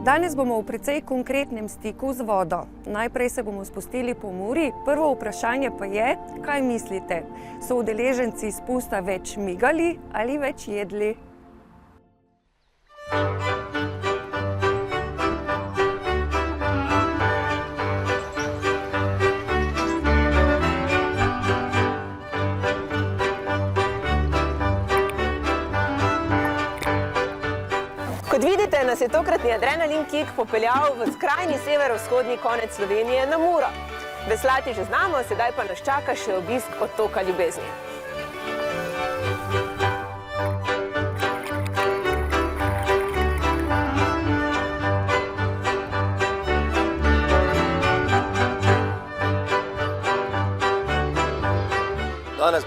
Danes bomo v precej konkretnem stiku z vodo. Najprej se bomo spustili po Muri. Prvo vprašanje pa je, kaj mislite? So udeleženci spusta več migali ali več jedli? Kot vidite, nas je tokratni Adrenalin Kick popeljal v skrajni severovzhodni konec Slovenije na Muro. Veslati že znamo, sedaj pa nas čaka še obisk otoka Ljubezni. Danes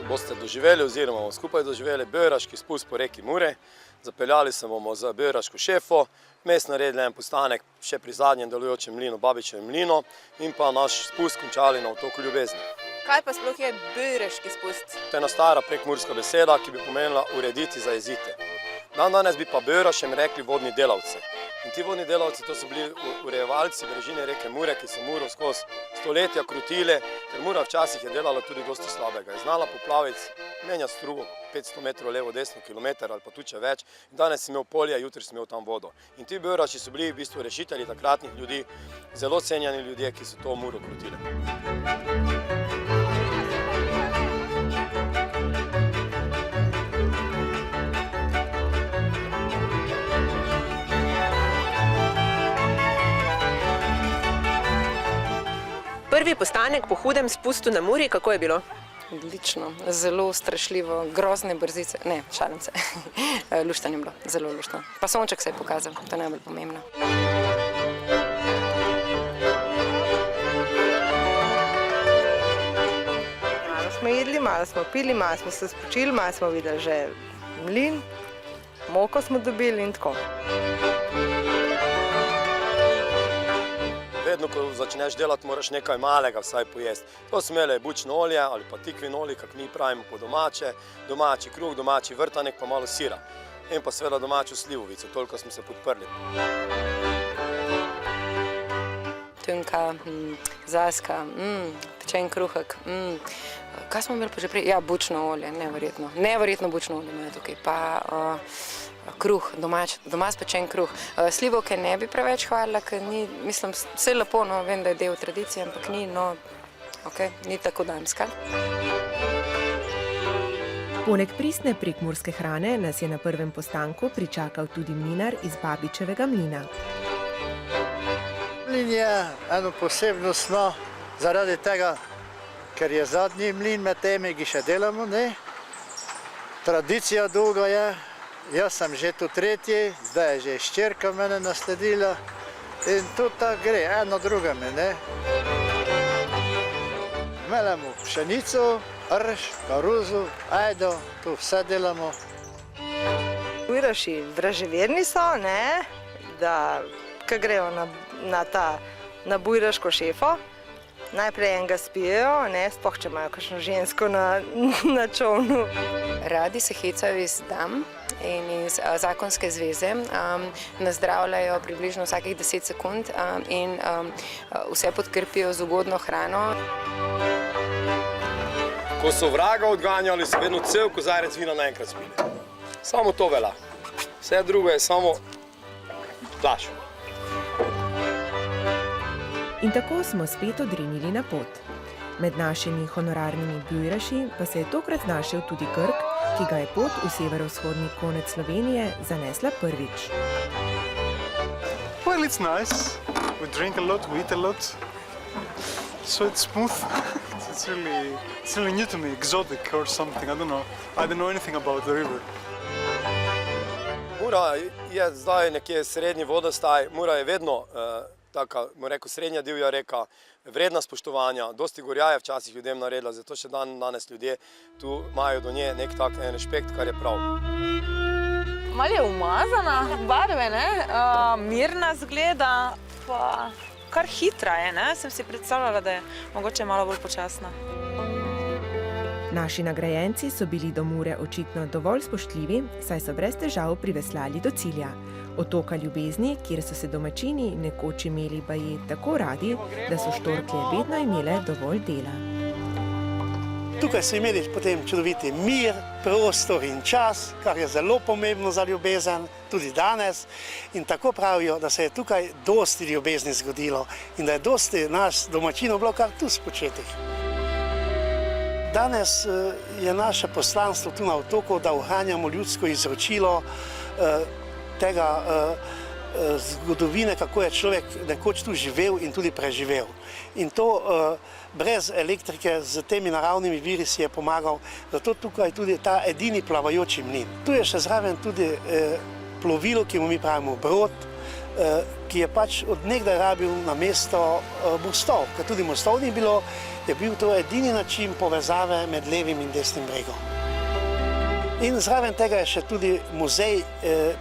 boste doživeli oziroma bomo skupaj doživeli beraški spust po reki Mure. Zapeljali se bomo za beraško šefo, vmes naredili en postanek še pri zadnjem delujočem mlinu, Babičevem mlinu, in pa naš spust končali na otoku Ljubezni. Kaj pa sploh je beraški spust? To je ena stara prekmurska beseda, ki bi pomenila urediti, zajeziti. Danes bi pa berašem rekli vodni delavci. In ti vodni delavci, to so bili urejevalci brežine reke Mure, ki so Muro skozi stoletja krotili, ker Mura včasih je delala tudi dosti slabega. Je znala poplaviti, menja strugo 500 metrov levo, desno, kilometer ali pa tudi več. In danes si imel polje, jutri si imel tam vodo. In ti beraši so bili v bistvu rešitelji takratnih ljudi, zelo cenjeni ljudje, ki so to Muro krotili. Prvi postanek po hudem spustu na Muri, kako je bilo? Odlično, zelo strašljivo, grozne brzice, ne, šalim se, luštanje je bilo, zelo luštno. Pa sonček se je pokazal, to je najbolj pomembno. Malo smo jedli, malo smo pili, malo smo se spočili, malo smo videli že mlin, moko smo dobili in tako. Vedno, ko začneš delati, moraš nekaj malega vsaj pojesti. To so imele bučno olje ali pa tikvin olje, kak mi pravimo po domače, domači kruh, domači vrtanek, pa malo sira. In pa seveda domačo slivovico, toliko smo se podprli. Tunka, zaska, pečen kruhek, kaj smo imeli pa že prej? Ja, bučno olje, neverjetno. Neverjetno bučno olje imajo tukaj. Pa kruh, doma spečen kruh. Slivovke ne bi preveč hvalila, ker ni, mislim, vse lepo, no, vem, da je del tradicije, ampak ni, no, okej, ni tako damska. Poleg pristne prekmurske hrane nas je na prvem postanku pričakal tudi mlinar iz Babičevega mlina. Mlin je eno posebnostno zaradi tega, ker je zadnji mlin med temi, ki še delamo, ne? Tradicija dolga je. Jaz sem že tu tretji, zdaj je že ščerka mene nasledila in tu tako gre, eno drugemu, ne. Melemo pšenico, rž, koruzo, ajdo, tu vse delamo. Beraši vraževerni so, ne, da ko grejo na beraško šefo, najprej enega spijejo, ne, sploh če imajo kakšno žensko na čolnu. Radi se hecajo iz dam in iz zakonske zveze, nazdravljajo približno vsakih 10 sekund in vse podkrpijo z ugodno hrano. Ko so vraga odganjali, so vedno cel kozarec vina naenkrat spili. Samo to velja. Vse drugo je samo plaš. In tako smo spet odrinili na pot. Med našimi honorarnimi beraši pa se je tokrat znašel tudi Grk, ki ga je pot v severovzhodni konec Slovenije zanesla prvič. Well, it's nice. We drink a lot, we eat a lot. So it's smooth. It's really new to me, exotic or something. I don't know. I don't know anything about the river. Mura je zdaj nekje srednji vodostaj. Mura je vedno taka, bom rekel, srednja divja reka, vredna spoštovanja. Dosti gorja je včasih ljudem naredila, zato še danes ljudje tu imajo do nje nek tak respekt, kar je prav. Malo je umazana, barve, ne? Mirna zgleda, pa kar hitra je, ne? Sem si predstavljala, da je mogoče malo bolj počasna. Naši nagrajenci so bili do Mure očitno dovolj spoštljivi, saj so brez težav priveslali do cilja. Otoka Ljubezni, kjer so se domačini nekoč imeli baje tako radi, da so štorklje vedno imele dovolj dela. Tukaj so imeli potem čudoviti mir, prostor in čas, kar je zelo pomembno za ljubezen, tudi danes. In tako pravijo, da se je tukaj dosti ljubezni zgodilo in da je dosti nas domačinov bilo kar tu spočetih. Danes je naše poslanstvo tu na otoku, da ohranjamo ljudsko izročilo tega zgodovine, kako je človek nekoč tu živel in tudi preživel. In to brez elektrike z temi naravnimi viri si je pomagal, zato tukaj tudi ta edini plavajoči mlin. Tu je še zraven tudi plovilo, ki mu mi pravimo brod, ki je pač od nekdaj rabil na mesto mostov, ker tudi mostov ni bilo, je bil to edini način povezave med levim in desnim bregom. In zraven tega je še tudi muzej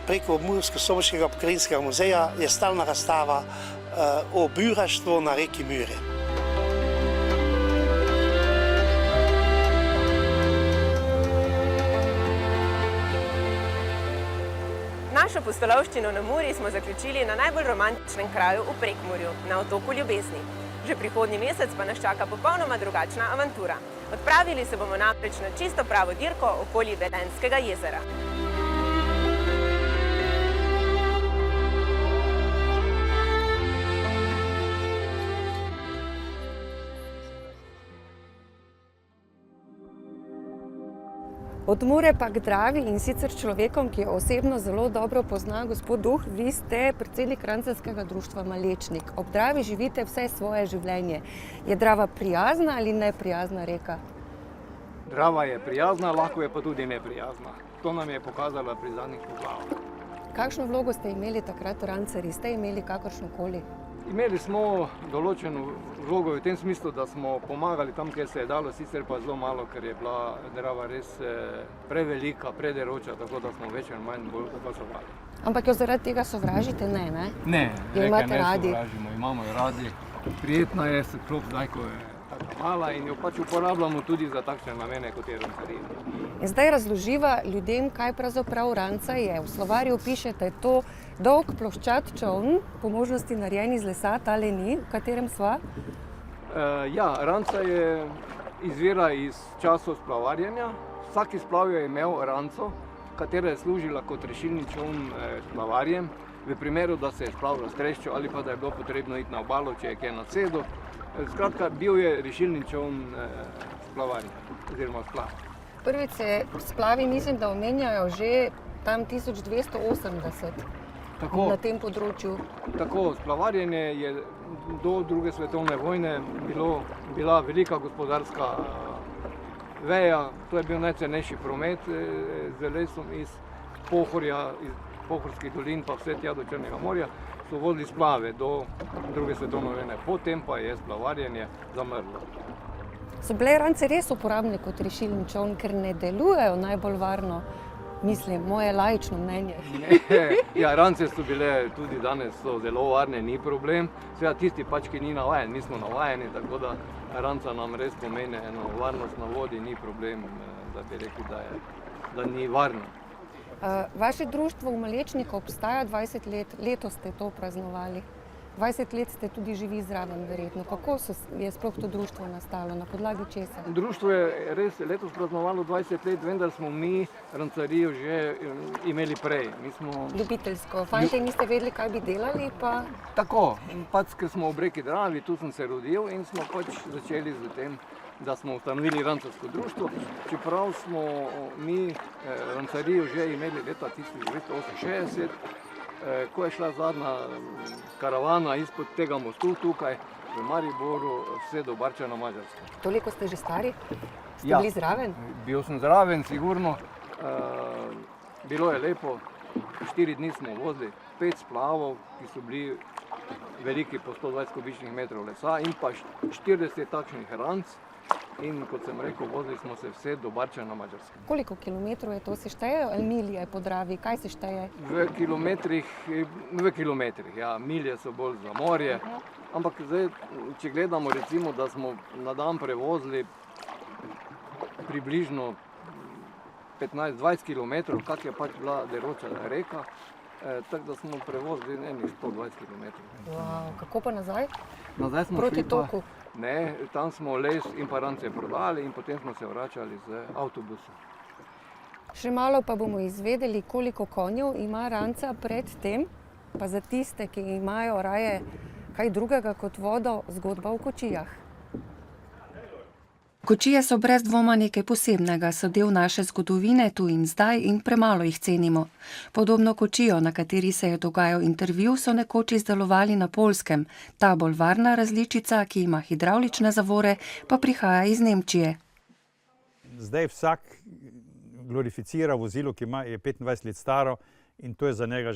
preko Mursko-Soboškega pokrajinskega muzeja, je stalna razstava o bujraštvu na reki Muri. Našo pustolovščino na Muri smo zaključili na najbolj romantičnem kraju v Prekmurju, na otoku Ljubezni. Že prihodnji mesec pa nas čaka popolnoma drugačna avantura. Odpravili se bomo namreč na čisto pravo dirko okoli Velenjskega jezera. Od Mure pa k Dravi in sicer človekom, ki jo osebno zelo dobro pozna, gospod Duh, vi ste predsednik Ranceljskega društva Malečnik. Ob Dravi živite vse svoje življenje. Je Drava prijazna ali neprijazna reka? Drava je prijazna, lahko je pa tudi neprijazna. To nam je pokazala pri zadnjih poplavah. Kakšno vlogo ste imeli takrat v Rancerji? Ste imeli kakršnokoli? Imeli smo določeno vlogo v tem smislu, da smo pomagali tam, kjer se je dalo, sicer pa zelo malo, ker je bila Drava res prevelika, prederoča, tako da smo več ali manj bolj opazovali. Ampak jo zaradi tega sovražite, ne? Ne, jo imate radi? Sovražimo, imamo jo radi. Prijetna je, sploh zdaj, ko je tako mala in jo pač uporabljamo tudi za takšne namene, kot je rancarija. In zdaj razloživa ljudem, kaj pravzaprav ranca je. V slovarju pišete to dolg ploščat čoln, po možnosti narejen iz lesa, tale ni, v katerem sva? Ja, ranca je izvira iz časov splavarjenja. Vsak splav je imel ranco, katera je služila kot rešilni čoln splavarjem, v primeru, da se je splav raztreščil ali pa da je bilo potrebno iti na obalo, če je kaj nasedel. Skratka, bil je rešilni čoln splavarja, oziroma splava. Prvič se splavi, mislim, da omenjajo že tam 1280 na tem področju. Tako, splavarjenje je do druge svetovne vojne bila velika gospodarska veja. To je bil najcenejši promet z lesom iz Pohorja, iz Pohorskih dolin pa vse tja do Črnega morja. So vodili splave do druge svetovne vojne, potem pa je splavarjenje zamrlo. So bile rance res uporabne kot rešilni čoln, ker ne delujejo najbolj varno? Mislim, moje laično mnenje. Ja, rance so bile tudi danes so zelo varne, ni problem. Seveda tisti pač, ki ni navajen, mi smo navajeni, tako da ranca nam res pomeni eno varnost na vodi, ni problem, da bi rekli, da ni varno. Vaše društvo v Malečniku obstaja 20 let, letos ste to praznovali. 20 let ste tudi živi zraven, verjetno. Kako je sploh to društvo nastalo, na podlagi česa? Društvo je res letos praznovalo 20 let, vendar smo mi rancarijo že imeli prej. Ljubiteljsko. Fantje niste vedeli, kaj bi delali, pa... Tako, pač, ker smo ob reki Dravi, tu sem se rodil in smo pač začeli z tem, da smo ustanovili rancarsko društvo. Čeprav smo mi rancarijo že imeli leta 1968, ko je šla zadnja karavana izpod tega mostu tukaj v Mariboru, vse do Barča na Mađarsko. Toliko ste že stari? Ste Ja. bili zraven? Bil sem zraven, sigurno. Bilo je lepo. 4 dni smo vozili 5 splavov, ki so bili veliki po 120 kubičnih metrov lesa in pa 40 takšnih ranc. In kot sem rekel, vozili smo se vse do Barča na Mađarsko. Koliko kilometrov je to, se šteje? Ali milje po Dravi? Kaj se šteje? V kilometrih, ja, milje so bolj za morje. Ampak zdaj, če gledamo recimo, da smo na dan prevozili približno 15-20 km, kak je pač bila deroča reka, tako da smo prevozili enih 120 km. Wow, kako pa nazaj? Nazaj smo Proti šli pa, toku? ne, tam smo les in pa rance prodali in potem smo se vračali z avtobusom. Še malo pa bomo izvedeli, koliko konjev ima ranca pred tem, pa za tiste, ki imajo raje kaj drugega kot vodo, zgodba o kočijah. Kočije so brez dvoma nekaj posebnega, so del naše zgodovine tu in zdaj in premalo jih cenimo. Podobno kočijo, na kateri se je dogajal intervju, so nekoč izdelovali na Poljskem. Ta bolj varna različica, ki ima hidravlične zavore, pa prihaja iz Nemčije. Zdaj vsak glorificira vozilo, ki je 25 let staro in to je za njega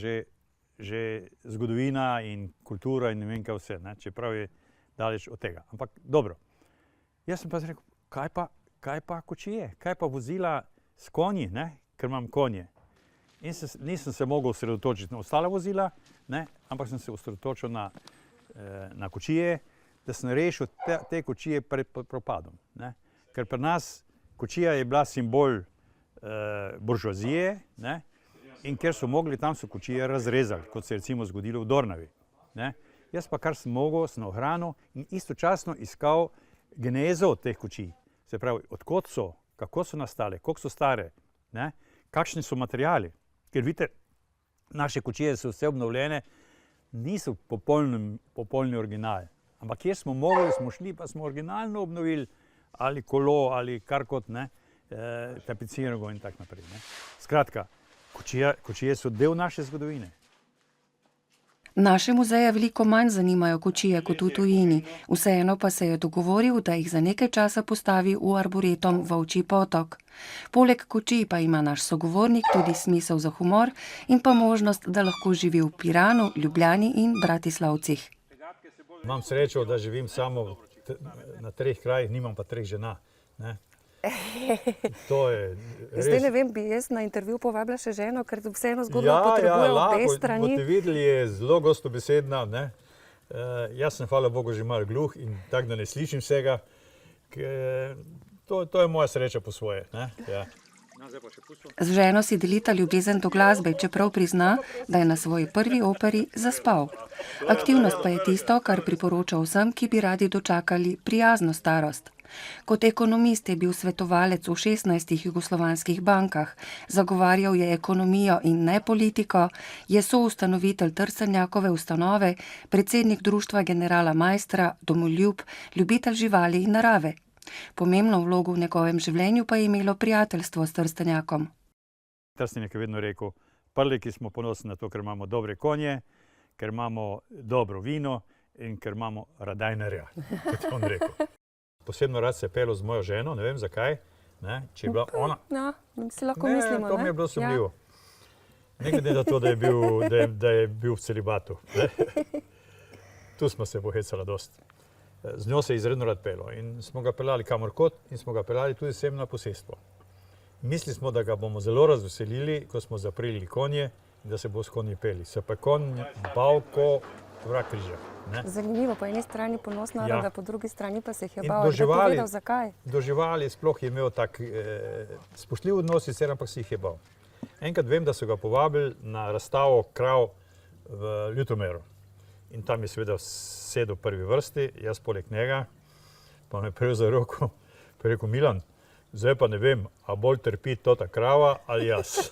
že zgodovina in kultura in ne vem kaj vse, ne? Čeprav je daleč od tega. Ampak dobro, jaz sem pa rekel, kaj pa kočije, kaj pa vozila s konji, ne? Ker imam konje. In nisem se mogel osredotočiti na ostala vozila, ne? Ampak sem se osredotočil na kočije, da sem rešil te kočije pred propadom. Ne? Ker pri nas kočija je bila simbol buržoazije, ne? In ker so mogli, tam so kočije razrezali, kot se je recimo zgodilo v Dornavi. Ne? Jaz pa kar sem mogel, sem ohranil in istočasno iskal genezo teh kočij. Se pravi, odkot so, kako so nastale, koliko so stare, ne? Kakšni so materiali. Ker vidite, naše kočije so vse obnovljene, niso popolni original. Ampak kjer smo mogli, smo šli, pa smo originalno obnovili ali kolo ali kar kot, ne, tapicirano in tako naprej. Ne? Skratka, kočije so del naše zgodovine. Naše muzeje veliko manj zanimajo kočije kot v tujini, vseeno pa se je dogovoril, da jih za nekaj časa postavi v arboretum Volčji potok. Poleg kočij pa ima naš sogovornik tudi smisel za humor in pa možnost, da lahko živi v Piranu, Ljubljani in Bratislavcih. Imam srečo, da živim samo na 3 krajih, nimam pa 3 žena. Ne? To je res... Zdaj ne vem, bi jaz na intervju povabila še ženo, ker vseeno zgodba potrebuje obe strani. Boste videli, je zelo gostobesedna. Ne? Jaz sem, hvala Bogu, že malo gluh in tako, da ne slišim vsega. To je moja sreča po svoje. Ne? Ja. Z ženo si delita ljubezen do glasbe, čeprav prizna, da je na svoji prvi operi zaspal. Aktivnost pa je tisto, kar priporoča vsem, ki bi radi dočakali prijazno starost. Kot ekonomist je bil svetovalec v 16 jugoslovanskih bankah, zagovarjal je ekonomijo in ne politiko, je soustanovitelj Trstenjakove ustanove, predsednik društva generala Maistra, domoljub, ljubitelj živali in narave. Pomembno vlogo v njegovem življenju pa je imelo prijateljstvo s Trstenjakom. Trstenjak je vedno rekel, prvi, ki smo ponosni na to, ker imamo dobre konje, ker imamo dobro vino in ker imamo radajnerja, kot je on rekel. Posebno rad se je pelil z mojo ženo, ne vem zakaj, ne, če je bila ona... Ja, si lahko mislimo, ne? To mi je bilo sumljivo. Ne glede na to, da je bil v celibatu. Tu smo se pohecali dosti. Z njo se je izredno rad pelil in smo ga peljali kamor kot in smo ga peljali tudi sem na posestvo. Mislili smo, da ga bomo zelo razveselili, ko smo zaprili konje in da se bo s konji peli. Se pa konj bal, ko vrak križa. Zanimivo, po eni strani ponos naroda, po drugi strani pa se jih je In bal. Je povedal, zakaj? do živali sploh je imel tak spoštljiv odnos, sicer ampak se jih je bal. Enkrat vem, da so ga povabili na razstavo krav v Ljutomeru. In tam je seveda sedel v prvi vrsti, jaz poleg njega, pa me prejel za roko, pa je rekel, Milan, zdaj pa ne vem, a bolj trpi ta krava ali jaz.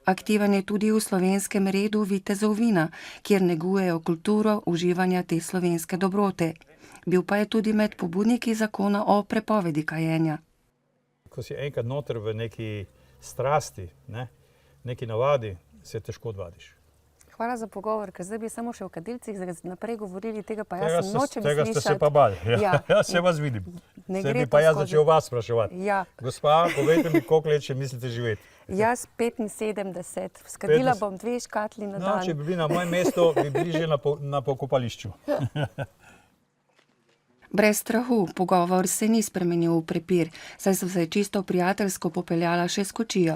Aktiven je tudi v slovenskem redu vitezov vina, kjer negujejo kulturo uživanja te slovenske dobrote. Bil pa je tudi med pobudniki zakona o prepovedi kajenja. Ko si enkrat noter v neki strasti, ne, neki navadi, se težko odvadiš. Hvala za pogovor, ker zdaj bi samo še o kadilcih naprej govorili, tega pa jaz nočem slišati. Tega ste se pa bali. Ja, se vas vidim. Se bi pa jaz začel vas spraševati. Ja. Gospa, povejte mi, koliko let še mislite živeti? Jaz 75. Skadila bom 2 škatli na dan. No, če bi bili na mojem mestu, bi bili že na pokopališču. Brez strahu pogovor se ni spremenil v prepir, saj so se čisto prijateljsko popeljala še s kočijo.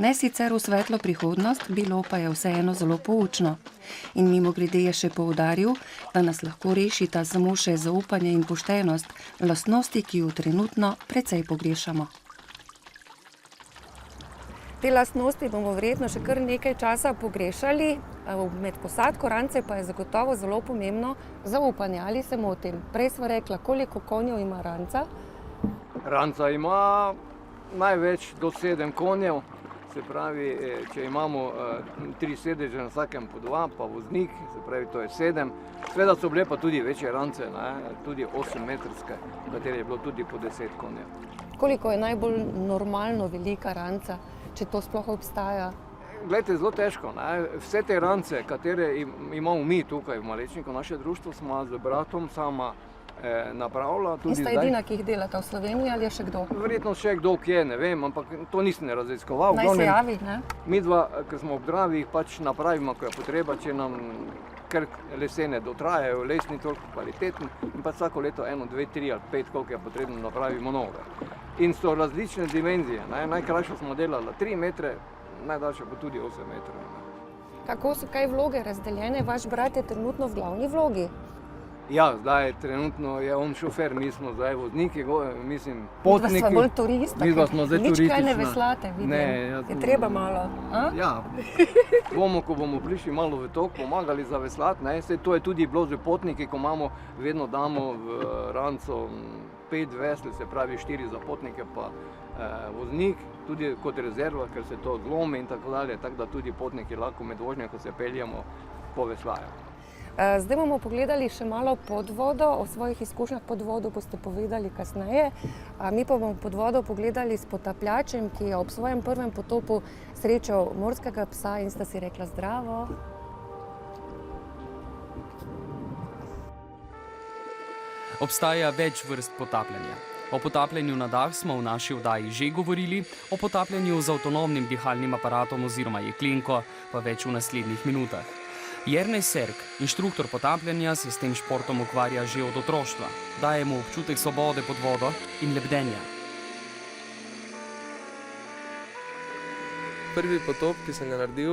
Ne sicer v svetlo prihodnost, bilo pa je vseeno zelo poučno. In mimogrede je še poudaril, da nas lahko rešita samo še zaupanje in poštenost, lastnosti, ki ju trenutno precej pogrešamo. Te lastnosti bomo verjetno še kar nekaj časa pogrešali, med posadko rance pa je zagotovo zelo pomembno zaupanje. Ali se motim? Prej sva rekla, koliko konjev ima ranca? Ranca ima največ do 7 konjev, se pravi, če imamo 3 sedeže na vsakem po 2, pa voznik, se pravi, to je 7. Seveda so bile pa tudi večje rance, tudi 8-metrske, v kateri je bilo tudi po 10 konjev. Koliko je najbolj normalno velika ranca? Če to sploh obstaja? Glejte, zelo težko. Vse te rance, katere imamo mi tukaj v Malečniku, naše društvo, smo z bratom sama napravila. In sta edina, ki jih delata v Sloveniji, ali je še kdo? Verjetno še kdo, ki je, ne vem, ampak to nisem raziskoval. Naj se javi, ne? Mi dva, ko smo ob Dravi, jih pač napravimo, ko je potreba, če nam ker lesene dotrajajo, les ni toliko kvaliteten in pa vsako leto 1, 2, 3 ali 5, koliko je potrebno, napravimo nove. In so različne dimenzije. Najkrajša smo delali 3 metre, najdaljša pa tudi 8 metrov. Kako so kaj vloge razdeljene? Vaš brat je trenutno v glavni vlogi. Ja, zdaj trenutno je on šofer, mi smo zdaj vozniki, mislim, potniki. Mi pa smo bolj turista, nič kaj ne veslate, vidim. Je treba malo. Ja, ko bomo prišli malo v tok, pomagali zaveslati, to je tudi bilo že potniki, ko imamo, vedno damo v ranco 5 vesel, se pravi 4 za potnike pa voznik, tudi kot rezerva, ker se to zlomi in tako dalje, tako da tudi potniki lahko med vožnjo, ko se peljemo, poveslajo. Zdaj bomo pogledali še malo pod vodo, o svojih izkušnjah pod vodo boste povedali kasneje. Mi pa bomo pod vodo pogledali s potapljačem, ki je ob svojem prvem potopu srečal morskega psa in sta si rekla zdravo. Obstaja več vrst potapljanja. O potapljanju na dah smo v naši oddaji že govorili, o potapljanju z avtonomnim dihalnim aparatom oziroma jeklenko pa več v naslednjih minutah. Jernej Serk, inštruktor potapljanja, se s tem športom ukvarja že od otroštva. Daje mu občutek svobode pod vodo in lebdenja. Prvi potop, ki sem ga naredil,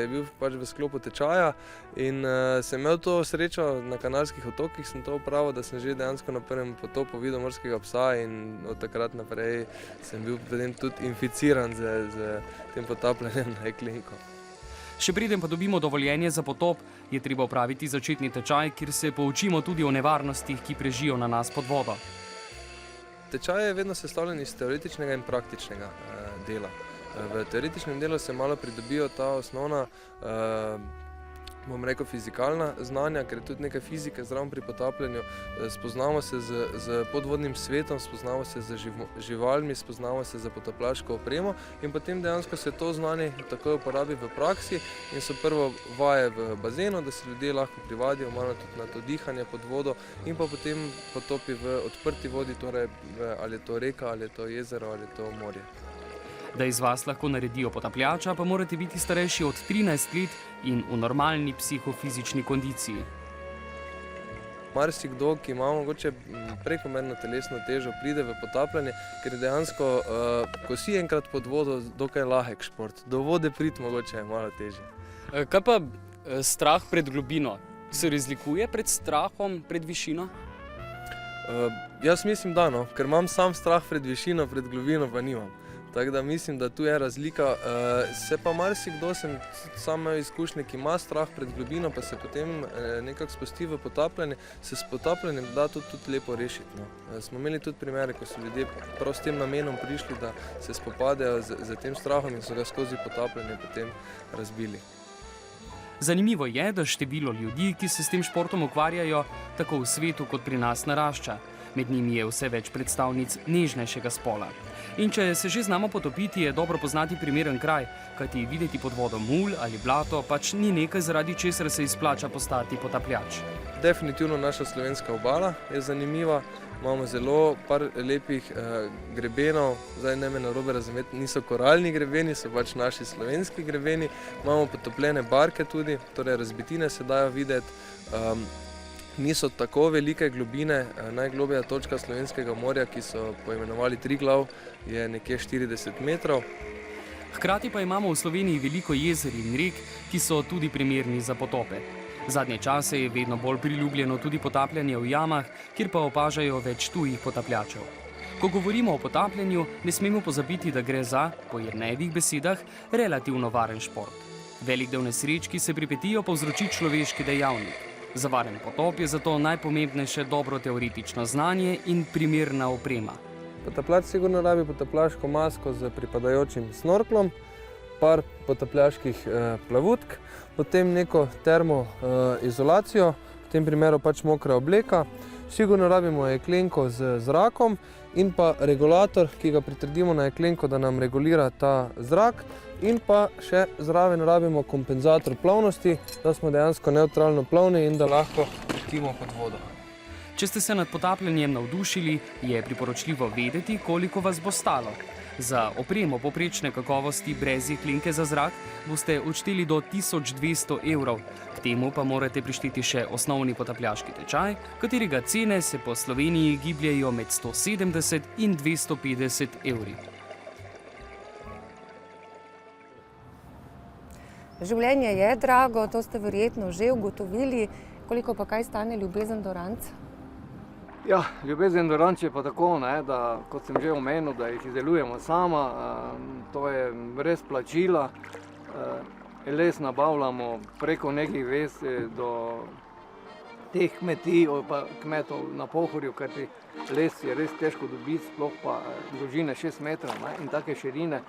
je bil pač v sklopu tečaja in sem imel to srečo na Kanarskih otokih, sem to opravil, da sem že dejansko na prvem potopu videl morskega psa in od takrat naprej sem bil potem tudi inficiran z tem potapljanjem na jeklenko. Še preden pa dobimo dovoljenje za potop, je treba opraviti začetni tečaj, kjer se poučimo tudi o nevarnostih, ki prežijo na nas pod vodo. Tečaj je vedno sestavljen iz teoretičnega in praktičnega dela. V teoretičnem delu se malo pridobijo ta osnovna, bom rekel, fizikalna znanja, ker je tudi nekaj fizike zraven pri potapljanju. Spoznamo se z podvodnim svetom, spoznamo se z živalmi, spoznamo se za potapljaško opremo in potem dejansko se to znanje takoj uporabi v praksi in so prvo vaje v bazenu, da se ljudje lahko privadijo malo tudi na to dihanje pod vodo in pa potem potopi v odprti vodi, torej ali je to reka, ali je to jezero, ali je to morje. Da iz vas lahko naredijo potapljača, pa morate biti starejši od 13 let in v normalni psihofizični kondiciji. Marsikdo, ki ima mogoče prekomerno telesno težo, pride v potapljanje, ker je dejansko, ko si enkrat pod vodo, dokaj lahek šport. Do vode priti mogoče je malo težje. Kaj pa strah pred globino? Se razlikuje pred strahom pred višino? Jaz mislim, da no, ker imam sam strah pred višino, pred globino pa nimam. Tako da mislim, da tu je razlika. Se pa marsikdo, sem sam imel izkušnje, ki ima strah pred globino, pa se potem nekako spusti v potapljanje, se s potapljanjem da to tudi lepo rešiti. Smo imeli tudi primere, ko so ljudje prav s tem namenom prišli, da se spopadejo z tem strahom in so ga skozi potapljanje potem razbili. Zanimivo je, da število ljudi, ki se s tem športom ukvarjajo, tako v svetu kot pri nas narašča. Med njimi je vse več predstavnic nežnejšega spola. In če se že znamo potopiti, je dobro poznati primeren kraj, kajti videti pod vodo mulj ali blato pač ni nekaj, zaradi česar se izplača postati potapljač. Definitivno naša slovenska obala je zanimiva. Imamo zelo par lepih grebenov, zdaj ne me narobe razumeti, niso koralni grebeni, so pač naši slovenski grebeni. Imamo potopljene barke tudi, torej razbitine se dajo videti. Niso tako velike globine, najglobja točka slovenskega morja, ki so poimenovali Triglav, je nekje 40 metrov. Hkrati pa imamo v Sloveniji veliko jezer in rek, ki so tudi primerni za potope. Zadnje čase je vedno bolj priljubljeno tudi potapljanje v jamah, kjer pa opažajo več tujih potapljačev. Ko govorimo o potapljanju, ne smemo pozabiti, da gre za, po Jernejevih besedah, relativno varen šport. Velik del nesreč, ki se pripetijo, povzroči človeški dejavnik. Za varen potop je zato najpomembnejše dobro teoretično znanje in primerna oprema. Potapljač sigurno rabi potapljaško masko z pripadajočim snorklom, par potapljaških plavutk, potem neko termoizolacijo, v tem primeru pač mokra obleka. Sigurno rabimo jeklenko z zrakom in pa regulator, ki ga pritrdimo na jeklenko, da nam regulira ta zrak. In pa še zraven rabimo kompenzator plovnosti, da smo dejansko nevtralno plovni in da lahko letimo pod vodo. Če ste se nad potapljanjem navdušili, je priporočljivo vedeti, koliko vas bo stalo. Za opremo poprečne kakovosti brez jeklenke za zrak boste odšteli do 1200 evrov. K temu pa morate prišteti še osnovni potapljaški tečaj, katerega cene se po Sloveniji gibljejo med 170 in 250 evri. Življenje je drago, to ste verjetno že ugotovili. Koliko pa kaj stane ljubezen do ranc? Ja, ljubezen do ranč je pa tako, da, kot sem že omenil, da jih izdelujemo sama, to je brez plačila. Les nabavljamo preko nekih vez do teh kmetij, pa kmetov na Pohorju, kajti les je res težko dobiti, sploh pa dolžine 6 metrov in take širine,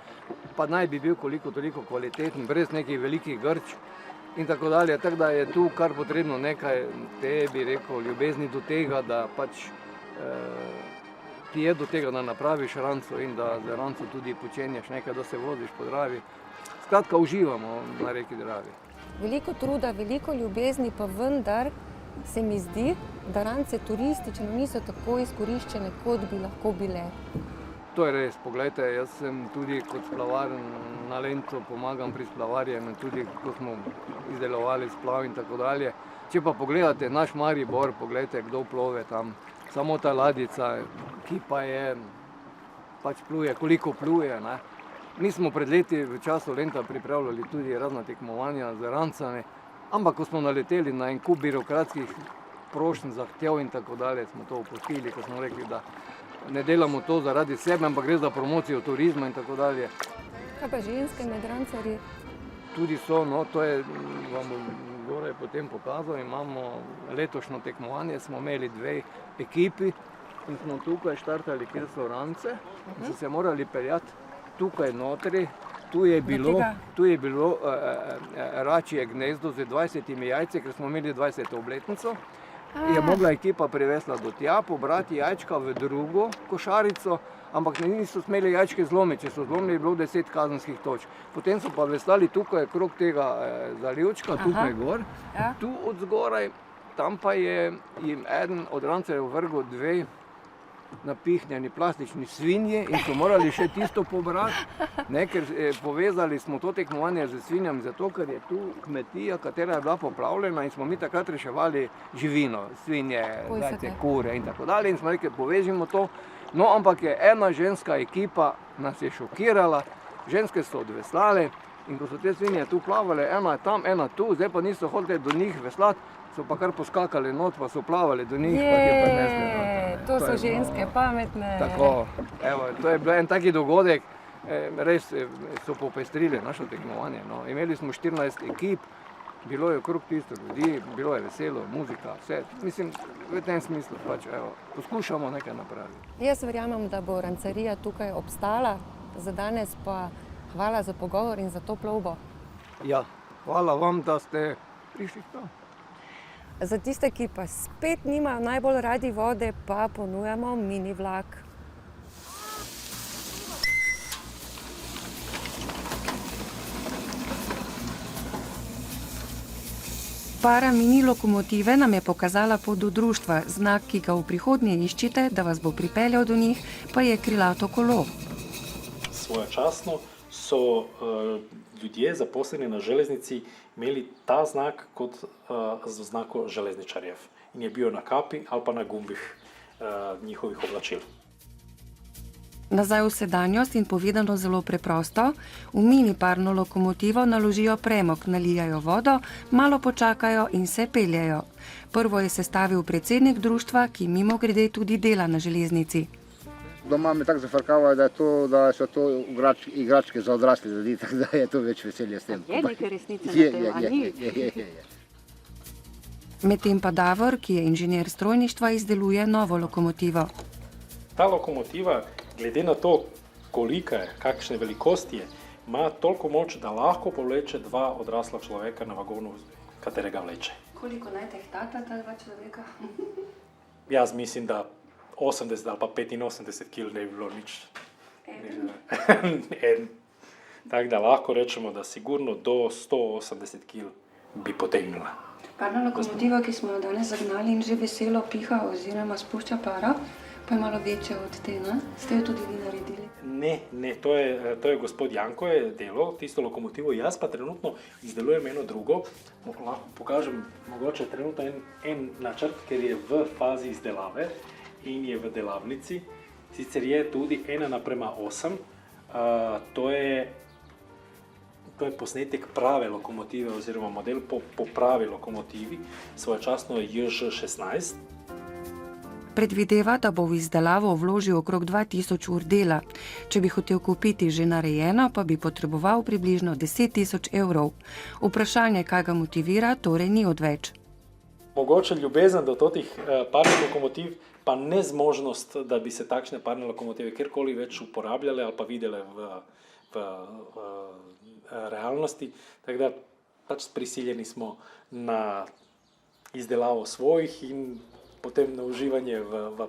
pa naj bi bil koliko toliko kvaliteten, brez nekih velikih grč in tako dalje. Tako da je tu kar potrebno nekaj, bi rekel, ljubezni do tega, da pač ti je do tega, da napraviš ranco in da za ranco tudi počenjaš nekaj, da se voziš po Dravi. Skratka, uživamo na reki Dravi. Veliko truda, veliko ljubezni, pa vendar se mi zdi, da rance turistično niso tako izkoriščene, kot bi lahko bile. To je res. Poglejte, jaz sem tudi kot splavar na Lentu, pomagam pri splavarjenju, tudi ko smo izdelovali splav in tako dalje. Če pa pogledate naš Maribor, pogledajte, kdo plove tam. Samo ta ladjica, ki pa je, pač pluje, koliko pluje. Mi smo pred leti v času Lenta pripravljali tudi razna tekmovanja z rancami, ampak ko smo naleteli na en kup birokratskih prošenj, zahtev in tako dalje, smo to opustili, ko smo rekli, da ne delamo to zaradi sebe, ampak gre za promocijo turizma in tako dalje. Kaj pa ženske med rancarji? Tudi so, to je, vam bom gore potem pokazal, imamo letošnjo tekmovanje, smo imeli 2 ekipi in smo tukaj štartali, kjer so rance, so se morali peljati tukaj notri. Tu je bilo račje gnezdo z 20 jajci, ker smo imeli 20. obletnico. Je mogla ekipa privesla do tja, pobrati jajčka v drugo košarico, ampak niso smeli jajčke zlomiti. Če so zlomili, je bilo 10 kazenskih točk. Potem so pa veslali tukaj krog tega zalivčka, tukaj gor. Tu od zgoraj, tam pa je jim eden od rancev vrgel 2 napihnjeni plastični svinji in so morali še tisto pobrati, ker povezali smo to tekmovanje z svinjami, zato ker je tu kmetija, katera je bila poplavljena in smo mi takrat reševali živino, svinje, zajce, kure in tako dalje in smo rekli, povežimo to. No, ampak je ena ženska ekipa nas je šokirala, ženske so odveslale in ko so te svinje tu plavale, ena je tam, ena tu, zdaj pa niso hoteli do njih veslati, so pa kar poskakali not, pa so plavali do njih, pa je prinesli not. To so ženske, pametne. Tako, evo, to je bil en taki dogodek, res so popestrili našo tekmovanje. Imeli smo 14 ekip, bilo je okrog 300 ljudi, bilo je veselo, muzika, vse. Mislim, v tem smislu pač, evo, poskušamo nekaj napraviti. Jaz verjamem, da bo rancarija tukaj obstala, za danes pa hvala za pogovor in za to plovbo. Ja, hvala vam, da ste prišli k nam. Za tiste, ki pa spet nimajo najbolj radi vode, pa ponujamo mini vlak. Para mini lokomotive nam je pokazala pot do društva. Znak, ki ga v prihodnje iščite, da vas bo pripeljal do njih, pa je krilato kolo. Svoječasno so ljudje zaposleni na železnici imeli ta znak kot znako železničarjev in je bil na kapi ali pa na gumbih njihovih oblačil. Nazaj v sedanjost in povedano zelo preprosto, v mini parno lokomotivo naložijo premog, nalijajo vodo, malo počakajo in se peljejo. Prvo je sestavil predsednik društva, ki mimogrede tudi dela na železnici. Doma me tako zafrkavajo, da so to igračke za odrasle ljudi, tako da je to več veselje s tem. Je nekaj resnice na tem, a ni? Je. Medtem pa Davor, ki je inženir strojništva, izdeluje novo lokomotivo. Ta lokomotiva, glede na to, kolika je, kakšne velikosti je, ima toliko moč, da lahko povleče dva odrasla človeka na vagonu, katerega vleče. Koliko naj tehtata ta dva človeka? Jaz mislim, da 80 ali pa 85 kg ne bi bilo nič. En. Tako da lahko rečemo, da sigurno do 180 kg bi potegnila. Parna lokomotiva, ki smo jo danes zagnali in že veselo piha oziroma spušča para, pa je malo večja od te, ne? Ste jo tudi vi naredili? Ne, to je gospod Janko je delal tisto lokomotivo, jaz pa trenutno izdelujem eno drugo. Lahko pokažem mogoče trenutno en načrt, ker je v fazi izdelave in je v delavnici. Sicer je tudi 1:8, to je posnetek prave lokomotive oziroma model po pravi lokomotivi, svoječasno JŽ-16. Predvideva, da bo v izdelavo vložil okrog 2000 ur dela. Če bi hotel kupiti že narejeno, pa bi potreboval približno 10 000 evrov. Vprašanje, kaj ga motivira, torej ni odveč. Mogoče ljubezen do totih parnih lokomotiv, pa nezmožnost, da bi se takšne parne lokomotive kjerkoli več uporabljale ali pa videle v realnosti. Tako da pač prisiljeni smo na izdelavo svojih in potem na uživanje v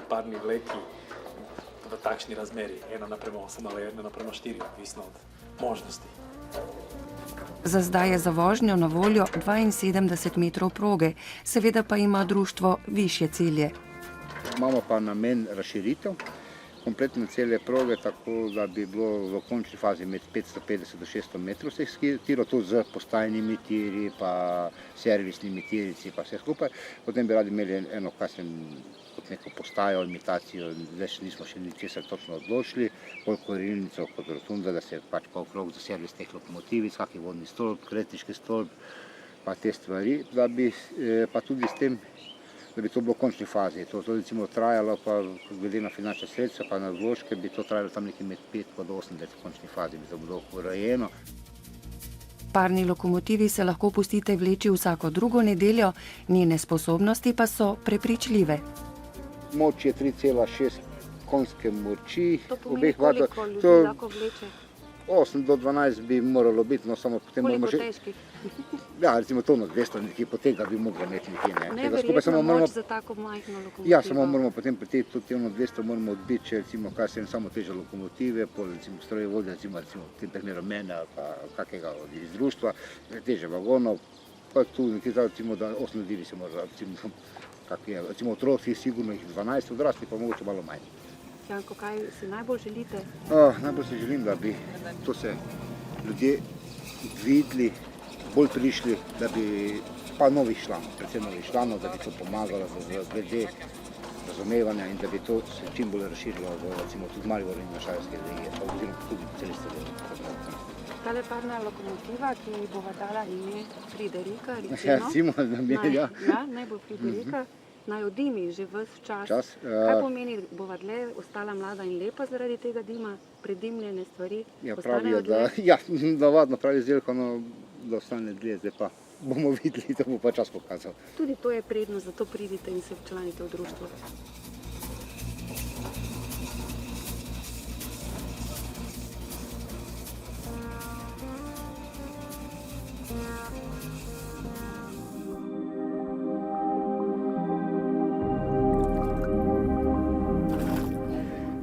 parni vleki v takšni razmeri, 1:8 ali 1:4, odvisno od možnosti. Za zdaj je za vožnjo na voljo 72 metrov proge, seveda pa ima društvo višje cilje. Imamo pa namen razširitev kompletne cele proge, tako da bi bilo v končni fazi med 550 do 600 metrov vseh tirov, to z postajnimi tiri, pa servisnimi tirici, pa vse skupaj. Potem bi radi imeli eno, kot neko postajo, imitacijo, več nismo še ničesar točno odločili, bolj korilnico kot rotunda, da se pač pa okrog za servis teh lokomotivic, kakšen vodni stolp, kretiški stolp, pa te stvari, da bi pa tudi s tem, da bi to bilo v končni fazi. To recimo trajalo, pa glede na finančne sredstva, pa na vložke, bi to trajalo tam nekaj med 5 do 8 let v končni fazi, bi to bilo urejeno. Parni lokomotivi se lahko pustite vleči vsako drugo nedeljo, njene sposobnosti pa so prepričljive. Moč je 3,6 konjske moči. To pomeni, koliko ljudi lahko vleče? 8 do 12 bi moralo biti, no samo potem moramo že... Koliko težkih? Ja, recimo tono 200 nekje potega bi mogli imeti nekje. Neverjetno moč za tako majhno lokomotivo. Ja, samo moramo potem pri tudi 200 moramo odbiti, če recimo kaj se samo teže lokomotive, pol recimo stroje vode, recimo v tem primeru mene ali pa kakega iz društva, teže vagonov, pa tu nekje recimo da 8 ljudi bi se moralo, recimo otroci sigurno jih 12, odrasli pa mogoče malo manj. Janko, kaj si najbolj želite? Najbolj si želim, da bi to se ljudje videli, bolj prišli, da bi pa novih članov, predvsem novih članov, da bi to pomagalo glede razumevanja in da bi to se čim bolj razširilo v recimo tudi Maribor in na Štajerske regije, pa oziroma tudi celiste regije. Tale parna lokomotiva, ki bova dala ime Friderika, recimo, najbolj Friderika, naj odimi že ves čas. Kaj pomeni, bova dlje ostala mlada in lepa zaradi tega dima, predimljene stvari ostanejo dlje? Ja, navadno pravi Zelko, da ostane dlje, zdaj pa bomo videli, da bo pa čas pokazal. Tudi to je prednost, zato pridite in se včlanite v društvo.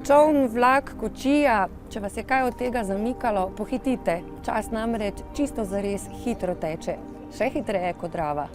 Čoln, vlak, kočija, če vas je kaj od tega zamikalo, pohitite. Čas namreč čisto zares hitro teče. še hitreje kot Drava.